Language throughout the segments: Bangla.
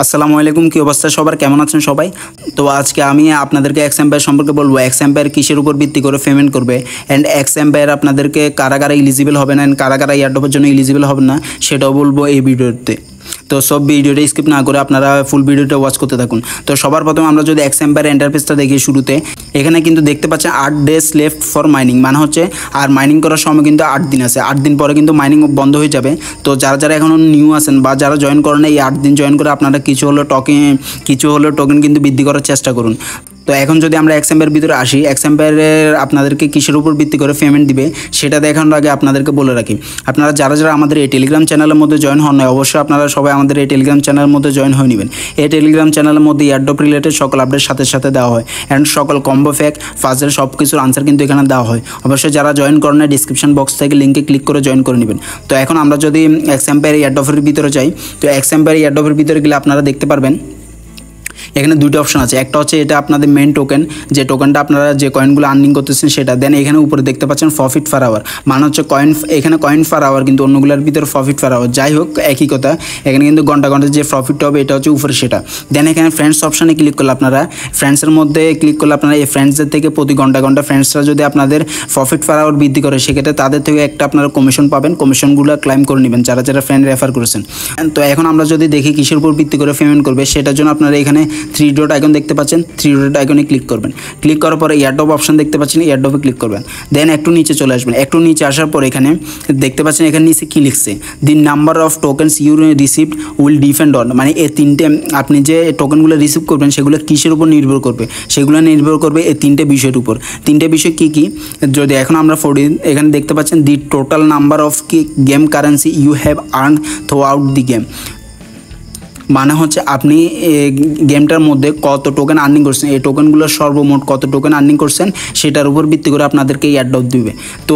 আসসালামু আলাইকুম, কি অবস্থা সবার, কেমন আছেন সবাই? তো আজকে আমি আপনাদেরকে এক্সএম্পায়ার সম্পর্কে বলবো। এক্সএম্পায়ার কিসের উপর ভিত্তি করে পেমেন্ট করবে, অ্যান্ড এক্সএম্পায়ার আপনাদেরকে কারা কারা ইলিজিবল হবে না, অ্যান্ড কারা কারা এয়ারড্রপের জন্য ইলিজিবল হবে না, সেটাও বলবো এই ভিডিওতে। তো সব ভিডিওটা স্কিপ না করে আপনারা ফুল ভিডিওটা ওয়াচ করতে থাকুন। তো সবার প্রথমে আমরা যদি এক্সএম্পায়ার ইন্টারফেসটা দেখি শুরুতে, এখানে কিন্তু দেখতে পাচ্ছেন 8 days লেফট ফর মাইনিং, মানে হচ্ছে আর মাইনিং করার সময় কিন্তু 8 দিন আছে। 8 দিন পরে কিন্তু মাইনিং বন্ধ হয়ে যাবে। তো যারা যারা এখনও নিউ আছেন বা যারা জয়েন করেন, এই 8 দিন জয়েন করে আপনারা কিছু হলো টোকেন কিন্তু বৃদ্ধি করার চেষ্টা করুন। তো এখন যদি আমরা এক্সএম্পায়ার ভিতরে আসি, এক্সএম্পায়ারের আপনাদেরকে কিসের উপর ভিত্তি করে পেমেন্ট দিবে সেটা দেখানোর আগে আপনাদেরকে বলে রাখি, আপনারা যারা যারা আমাদের এই টেলিগ্রাম চ্যানেলের মধ্যে জয়েন হন না, অবশ্যই আপনারা সবাই আমাদের এই টেলিগ্রাম চ্যানেলের মধ্যে জয়েন হয়ে নেবেন। এই টেলিগ্রাম চ্যানেলের মধ্যে এয়ারড্রপ রিলেটেড সকল আপডেট সাথে সাথে দেওয়া হয়, অ্যান্ড সকল কম্বো ফ্যাক ফাজের সব কিছুর আনসার কিন্তু এখানে দেওয়া হয়। অবশ্যই যারা জয়েন করেন না, ডিসক্রিপশন বক্স থেকে লিঙ্কে ক্লিক করে জয়েন করে নেবেন। তো এখন আমরা যদি এক্সএম্পায়ার এয়ারড্রপের ভিতরে যাই, তো এক্সএম্পায়ার এয়ারড্রপের ভিতরে গেলে আপনারা দেখতে পারবেন এখানে দুটো অপশন আছে। একটা হচ্ছে এটা আপনাদের মেন টোকেন, যে টোকেনটা আপনারা যে কয়েনগুলো আর্নিং করতেছেন সেটা। দেন এখানে উপরে দেখতে পাচ্ছেন প্রফিট পার আওয়ার, মানে হচ্ছে এখানে কয়েন পার আওয়ার, কিন্তু অন্যগুলোর ভিতরে প্রফিট পার আওয়ার। যাই হোক, একই কথা, এখানে কিন্তু ঘন্টা ঘন্টা যে প্রফিটটা হবে এটা হচ্ছে উপরে সেটা। দেন এখানে ফ্রেন্ডস অপশানে ক্লিক করলে আপনারা ফ্রেন্ডসের মধ্যে ক্লিক করলে আপনারা এই ফ্রেন্ডসদের থেকে প্রতি ঘন্টা ঘন্টা ফ্রেন্ডসরা যদি আপনাদের প্রফিট পার আওয়ার বৃদ্ধি করে, সেক্ষেত্রে তাদের থেকে একটা আপনারা কমিশন পাবেন। কমিশনগুলো ক্লাইম করে নেবেন যারা যারা ফ্রেন্ড রেফার করেছেন। তো এখন আমরা যদি দেখি কিসের উপর ভিত্তি করে পেমেন্ট করবে, সেটার জন্য আপনারা এখানে 3 ডট আইকন দেখতে পাচ্ছেন, 3 ডট আইকনে ক্লিক করবেন। ক্লিক করার পরে এয়ারড্রপ অপশন দেখতে পাচ্ছেন, এয়ারড্রপে ক্লিক করবেন। দেন একটু নিচে চলে আসবেন। একটু নিচে আসার পর এখানে দেখতে পাচ্ছেন, এখানে নিচে কি লিখছে, the number of tokens you received will depend on, মানে এই তিনটে আপনি যে টোকেনগুলো রিসিভ করবেন সেগুলো কিসের উপর নির্ভর করবে, সেগুলো নির্ভর করবে এই 3টে বিষয়ের উপর। 3টে বিষয় কী কী, যদি এখন আমরা পড়ি, এখানে দেখতে পাচ্ছেন the total number of game currency you have earn throughout the game, মানে হচ্ছে আপনি গেমটার মধ্যে কত টোকেন আর্নিং করছেন, এই টোকেনগুলোর সর্বমোট কত টোকেন আর্নিং করছেন সেটার উপর ভিত্তি করে আপনাদেরকে এয়ারড্রপ দিবে। তো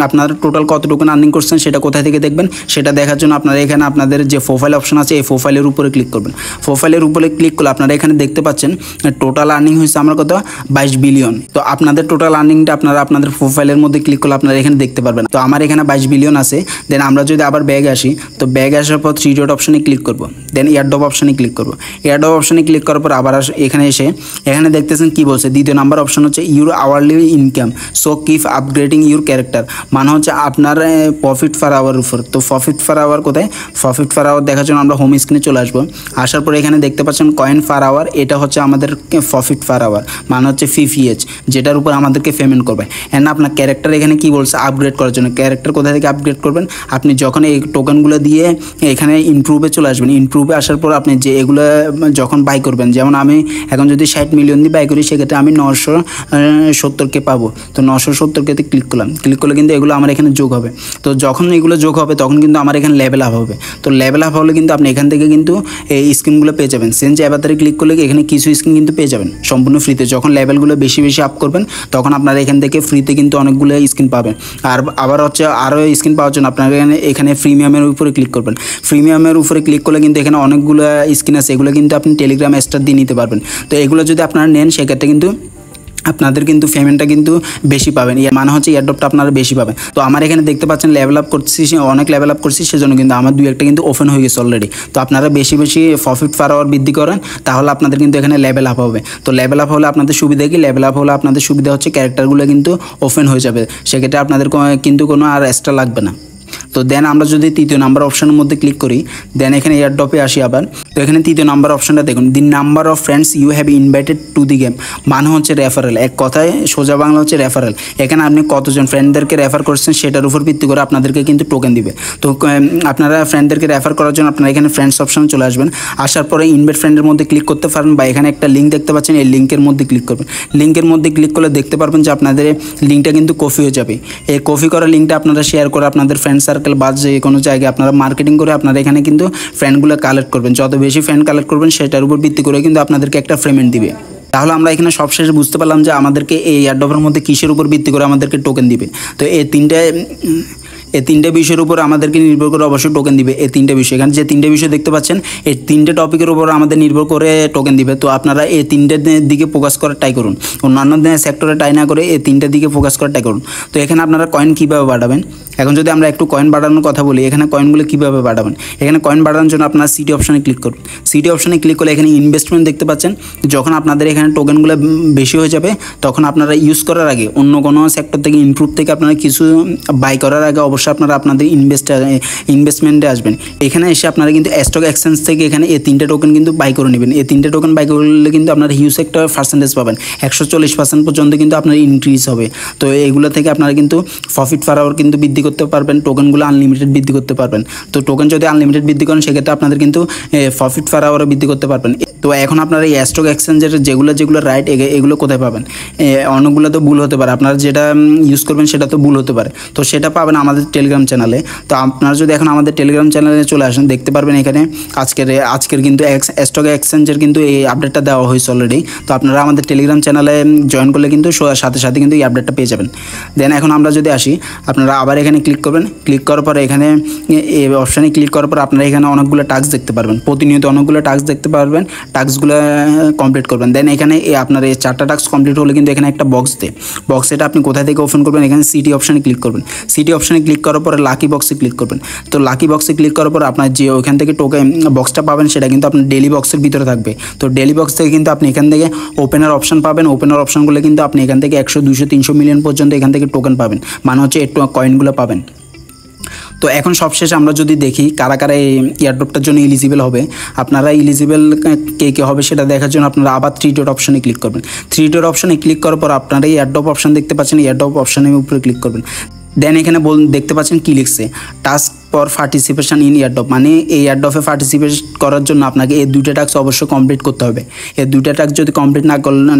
আপনারা টোটাল কত টোকেন আর্নিং করছেন সেটা কোথায় থেকে দেখবেন, সেটা দেখার জন্য আপনারা এখানে আপনাদের যে প্রোফাইল অপশন আছে, এই প্রোফাইলের উপরে ক্লিক করবেন। প্রোফাইলের উপরে ক্লিক করলে আপনারা এখানে দেখতে পাচ্ছেন টোটাল আর্নিং হয়েছে আমার কত, 22 বিলিয়ন। তো আপনাদের টোটাল আর্নিংটা আপনারা আপনাদের প্রোফাইলের মধ্যে ক্লিক করলে আপনারা এখানে দেখতে পারবেন। তো আমার এখানে 22 বিলিয়ন আছে। দেন আমরা যদি আবার ব্যাগে আসি, তো ব্যাগে আসার পর 3 ডট অপশনে ক্লিক করবো। দেন এয়ারড্রপ অপশানে ক্লিক করবো। এয়ারড্রপ অপশানে ক্লিক করার পর আবার এখানে এসে এখানে দেখতেছেন কি বলছে, দ্বিতীয় নাম্বার অপশন হচ্ছে your hourly income, so keep upgrading your character, মানে হচ্ছে আপনার প্রফিট পার আওয়ার উপর। তো প্রফিট পার আওয়ার কোথায়, প্রফিট পার আওয়ার দেখার জন্য আমরা হোম স্ক্রিনে চলে আসবো। আসার পর এখানে দেখতে পাচ্ছেন কয়েন পার আওয়ার, এটা হচ্ছে আমাদের প্রফিট পার আওয়ার, মানে হচ্ছে FIFEH, যেটার উপর আমাদেরকে পেমেন্ট করবে। অ্যান্ড আপনার ক্যারেক্টার এখানে কি বলছে, আপগ্রেড করার জন্য। ক্যারেক্টার কোথা থেকে আপগ্রেড করবেন, আপনি যখন এই টোকেনগুলো দিয়ে এখানে ইমপ্রুভে চলে আসবেন। ইমপ্রুভে আসার পর আপনি যে এগুলো যখন বাই করবেন, যেমন আমি এখন যদি 60 মিলিয়ন দিয়ে বাই করি, সেক্ষেত্রে আমি 970K পাবো। তো 970K-তে ক্লিক করলাম। ক্লিক করলে কিন্তু এগুলো আমার এখানে যোগ হবে। তো যখন এগুলো যোগ হবে তখন কিন্তু আমার এখানে লেভেল আপ হবে। তো লেভেল আপ হলে কিন্তু আপনি এখান থেকে কিন্তু এই স্কিমগুলো পেয়ে যাবেন। চেঞ্জ অ্যাভাতারে ক্লিক করলে এখানে কিছু স্কিম কিন্তু পেয়ে যাবেন সম্পূর্ণ ফ্রিতে। যখন লেভেলগুলো বেশি বেশি আপ করবেন তখন আপনারা এখান থেকে ফ্রিতে কিন্তু অনেকগুলো স্কিন পাবেন। আর আবার হচ্ছে আরও স্কিন পাওয়ার জন্য আপনারা এখানে প্রিমিয়ামের উপরে ক্লিক করবেন। প্রিমিয়ামের উপরে ক্লিক করলে কিন্তু এখানে অনেকগুলো স্কিন আছে, এগুলো কিন্তু আপনি টেলিগ্রাম স্টার দিয়ে নিতে পারবেন। তো এগুলো যদি আপনারা নেন, সেক্ষেত্রে কিন্তু আপনাদের কিন্তু পেমেন্টটা কিন্তু বেশি পাবেন, মানে হচ্ছে এয়ারড্রপটা আপনারা বেশি পাবেন। তো আমার এখানে দেখতে পাচ্ছেন লেভেল আপ করছি, অনেক লেভেল আপ করছি, সেজন্য কিন্তু আমার 2-1টা কিন্তু ওপেন হয়ে গেছে অলরেডি। তো আপনারা বেশি বেশি প্রফিট পার আওয়ার বৃদ্ধি করেন, তাহলে আপনাদের কিন্তু এখানে লেভেল আপ হবে। তো লেভেল আপ হলে আপনাদের সুবিধা কি, লেভেল আপ হলে আপনাদের সুবিধা হচ্ছে ক্যারেক্টারগুলো কিন্তু ওপেন হয়ে যাবে, সেক্ষেত্রে আপনাদের কিন্তু কোনো আর এক্সট্রা লাগবে না। তো দেন আমরা যদি 3য় নাম্বার অপশানের মধ্যে ক্লিক করি, দেন এখানে এয়ারড্রপে আসি আবার। তো এখানে 3য় নাম্বার অপশানটা দেখুন, the number of friends you have invited to the game, মানে হচ্ছে রেফারেল। এক কথায় সোজা বাংলা হচ্ছে রেফারেল। এখানে আপনি কতজন ফ্রেন্ডদেরকে রেফার করছেন সেটার উপর ভিত্তি করে আপনাদেরকে কিন্তু টোকেন দিবে। তো আপনারা ফ্রেন্ডদেরকে রেফার করার জন্য আপনারা এখানে ফ্রেন্ডস অপশানে চলে আসবেন। আসার পরে ইনভাইট ফ্রেন্ডের মধ্যে ক্লিক করতে পারেন, বা এখানে একটা লিঙ্ক দেখতে পাচ্ছেন, এই লিঙ্কের মধ্যে ক্লিক করবেন। লিঙ্কের মধ্যে ক্লিক করলে দেখতে পারবেন যে আপনাদের লিঙ্কটা কিন্তু কপি হয়ে যাবে। এই কপি করা লিঙ্কটা আপনারা শেয়ার করে আপনাদের ফ্রেন্ড সার্কেল বা যে কোনো জায়গায় আপনারা মার্কেটিং করে আপনারা এখানে কিন্তু ফ্রেন্ডগুলো কালেক্ট করবেন। যত বেশি ফ্রেন্ড কালেক্ট করবেন সেটার উপর ভিত্তি করে কিন্তু আপনাদেরকে একটা পেমেন্ট দিবে। তাহলে আমরা এখানে সবশেষে বুঝতে পারলাম যে আমাদেরকে এই এয়ারড্রপের মধ্যে কিসের উপর ভিত্তি করে আমাদেরকে টোকেন দিবে। তো এই তিনটে বিষয়ের উপর আমাদেরকে নির্ভর করে অবশ্যই টোকেন দিবে। এই 3টে বিষয়, এখানে যে 3টে বিষয় দেখতে পাচ্ছেন, এই 3টে টপিকের উপর আমাদের নির্ভর করে টোকেন দিবে। তো আপনারা এই 3টের দিকে ফোকাস করার ট্রাই করুন, অন্যান্য সেক্টরে ট্রাই না করে এই 3টের দিকে ফোকাস করার ট্রাই করুন। তো এখানে আপনারা কয়েন কীভাবে বাড়াবেন, এখন যদি আমরা একটু কয়েন বাড়ানোর কথা বলি, এখানে কয়েনগুলো কীভাবে বাড়াবেন, এখানে কয়েন বাড়ানোর জন্য আপনারা সিটি অপশানে ক্লিক করুন। সিটি অপশানে ক্লিক করলে এখানে ইনভেস্টমেন্ট দেখতে পাচ্ছেন। যখন আপনাদের এখানে টোকেনগুলো বেশি হয়ে যাবে তখন আপনারা ইউজ করার আগে অন্য কোনো সেক্টর থেকে ইমপ্রুভ থেকে আপনারা কিছু বাই করার আগে অবশ্যই আপনারা আপনাদের ইনভেস্টমেন্টে আসবেন। এখানে এসে আপনারা কিন্তু স্টক এক্সচেঞ্জ থেকে এখানে এই 3টে টোকেন কিন্তু বাই করে নেবেন। এই 3টে টোকেন বাই করলে কিন্তু আপনারা হিউজ একটা পার্সেন্টেজ পাবেন, 140% পর্যন্ত কিন্তু আপনার ইনক্রিজ হবে। তো এইগুলো থেকে আপনারা কিন্তু প্রফিট পার আওয়ার কিন্তু বৃদ্ধি করতে পারবেন, টোকেনগুলো আনলিমিটেড বৃদ্ধি করতে পারবেন। তো টোকেন যদি আনলিমিটেড বৃদ্ধি করেন সেক্ষেত্রে আপনাদের কিন্তু প্রফিট পার আওয়ারও বৃদ্ধি করতে পারবেন। তো এখন আপনারা এই স্টক এক্সচেঞ্জের যেগুলো রাইট এগুলো কোথায় পাবেন? অনেকগুলো তো ভুল হতে পারে, আপনারা যেটা ইউজ করবেন সেটা তো ভুল হতে পারে, তো সেটা পাবেন আমাদের টেলিগ্রাম চ্যানেলে। তো আপনারা যদি এখন আমাদের টেলিগ্রাম চ্যানেলে চলে আসেন দেখতে পারবেন এখানে আজকের কিন্তু স্টক এক্সচেঞ্জের কিন্তু এই আপডেটটা দেওয়া হয়েছে অলরেডি। তো আপনারা আমাদের টেলিগ্রাম চ্যানেলে জয়েন করলে কিন্তু সাথে সাথে কিন্তু এই আপডেটটা পেয়ে যাবেন। দেন এখন আমরা যদি আসি, আপনারা আবার এখানে ক্লিক করবেন। ক্লিক করার পরে এখানে এই অপশানে ক্লিক করার পর আপনারা এখানে অনেকগুলো টাস্ক দেখতে পারবেন, প্রতিনিয়ত অনেকগুলো টাস্ক দেখতে পারবেন। টাস্কগুলো কমপ্লিট করবেন। দেন এখানে আপনার এই 4টা টাস্ক কমপ্লিট হলে কিন্তু এখানে একটা বক্স দেয়। বক্স এটা আপনি কোথা থেকে ওপেন করবেন? এখানে সিটি অপশানে ক্লিক করবেন। সিটি অপশানে ক্লিক করার পরে লাকি বক্সে ক্লিক করবেন। তো লাকি বক্সে ক্লিক করার পর আপনার যে ওইখান থেকে টোকেন বক্সটা পাবেন সেটা কিন্তু আপনার ডেলি বক্সের ভিতরে থাকবে। তো ডেলি বক্স থেকে কিন্তু আপনি এখান থেকে ওপেনার অপশান পাবেন। ওপেনার অপশানগুলো কিন্তু আপনি এখান থেকে 100, 200, 300 মিলিয়ন পর্যন্ত এখান থেকে টোকেন পাবেন, মানে হচ্ছে একটু কয়েনগুলো পাবেন। তো এখন সবশেষে আমরা যদি দেখি কারা কারা এই এয়ারড্রপটার জন্য এলিজিবল হবে, আপনারা এলিজিবল কে হবে সেটা দেখার জন্য আপনারা আবার 3 ডট অপশানে ক্লিক করবেন। 3 ডট অপশানে ক্লিক করার পর আপনারা এই এয়ারড্রপ অপশান দেখতে পাচ্ছেন, এয়ারড্রপ অপশানের উপরে ক্লিক করবেন। দেন এখানে দেখতে পাচ্ছেন কি লিখছে, task for participation in airdrop, মানে এই এয়ারড্রপে পার্টিসিপেট করার জন্য আপনাকে এই 2টা টাস্ক অবশ্যই কমপ্লিট করতে হবে। এই 2টা টাস্ক যদি কমপ্লিট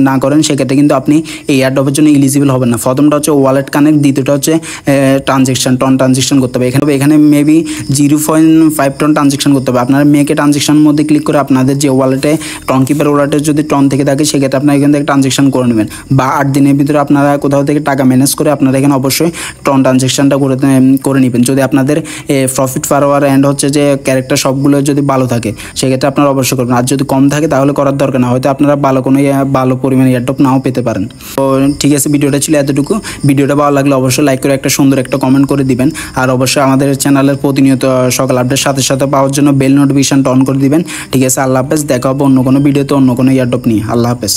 না করেন সেক্ষেত্রে কিন্তু আপনি এই এয়ারড্রপের জন্য এলিজিবল হবেন না। প্রথমটা হচ্ছে ওয়ালেট কানেক্ট, দ্বিতীয়টা হচ্ছে টন ট্রানজেকশন করতে হবে। এখানে মেবি 0.5 টন ট্রানজেকশন করতে হবে। আপনারা মেকে ট্রানজেকশনের মধ্যে ক্লিক করে আপনাদের যে ওয়ালেটে টন কিপার ওয়ালেটে যদি টন থেকে থাকে সেক্ষেত্রে আপনারা এখান থেকে ট্রানজেকশন করে নেবেন, বা 8 দিনের ভিতরে আপনারা কোথাও থেকে টাকা ম্যানেজ করে আপনারা এখানে অবশ্যই টন ট্রানজেকশনটা করে নেবেন। যদি আপনাদের প্রফিট পার আওয়ার অ্যান্ড হচ্ছে যে ক্যারেক্টার সবগুলো যদি ভালো থাকে সেক্ষেত্রে আপনারা অবশ্যই করবেন, আর যদি কম থাকে তাহলে করার দরকার না, হয়তো আপনারা ভালো পরিমাণে এয়ারড্রপ নাও পেতে পারেন। তো ঠিক আছে, ভিডিওটা ছিল এতটুকু। ভিডিওটা ভালো লাগলে অবশ্যই লাইক করে একটা সুন্দর একটা কমেন্ট করে দিবেন, আর অবশ্যই আমাদের চ্যানেলের প্রতিনিয়ত সকাল আপডেট সাথে সাথে পাওয়ার জন্য বেল নোটিফিকেশনটা অন করে দিবেন। ঠিক আছে, আল্লাহ হাফেজ। দেখা হবে অন্য কোনো ভিডিওতে অন্য কোনো এয়ারড্রপ নিয়ে। আল্লাহ হাফেজ।